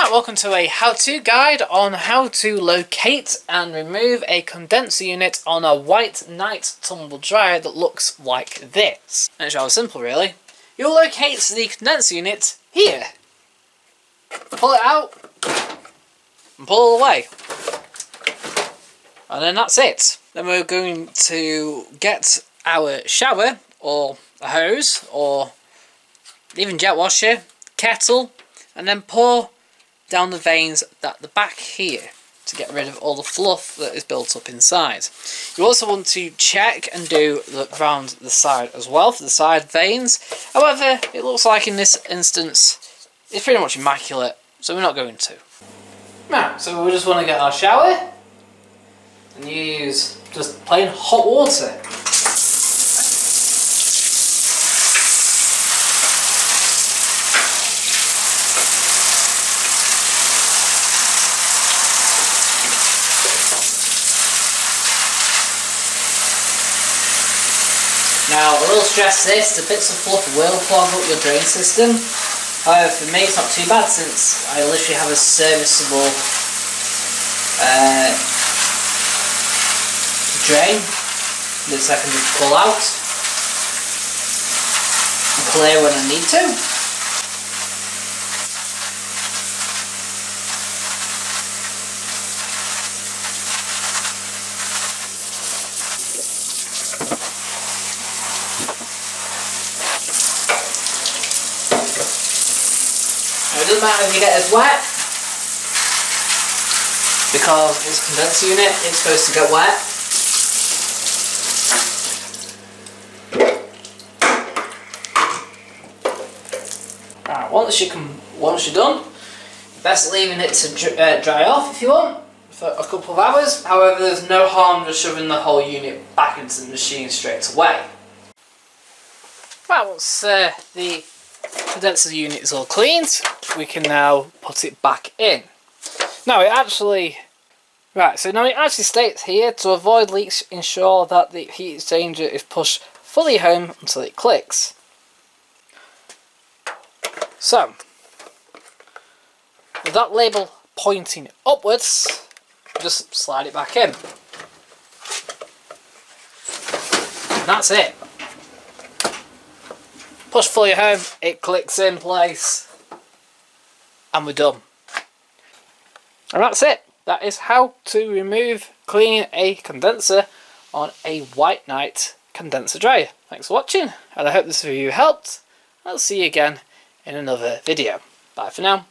Right, welcome to a how-to guide on how to locate and remove a condenser unit on a white night tumble dryer that looks like this. And it's rather simple really. You'll locate the condenser unit here. Pull it out and pull it away. And then that's it. Then we're going to get our shower or a hose or even jet washer, kettle, and then pour down the veins at the back here to get rid of all the fluff that is built up inside. You also want to check and do around the side as well for the side veins. However, it looks like in this instance it's pretty much immaculate, so we're not going to. Right, so we just want to get our shower and use just plain hot water. Now, I will stress this, the bits of fluff will clog up your drain system. However, for me it's not too bad since I literally have a serviceable drain that I can just pull out and clear when I need to. It doesn't matter if you get it wet, because it's a condenser unit, it's supposed to get wet. Right, once you're done, best leaving it to dry off if you want for a couple of hours. However, there's no harm just shoving the whole unit back into the machine straight away. Right, once the condenser unit is all cleaned, we can now put it back in. Now it actually states here, to avoid leaks, ensure that the heat exchanger is pushed fully home until it clicks. So, with that label pointing upwards, just slide it back in. And that's it. Push fully home, it clicks in place, and we're done. And that's it. That is how to remove, clean a condenser on a white night condenser dryer. Thanks for watching, and I hope this review helped. I'll see you again in another video. Bye for now.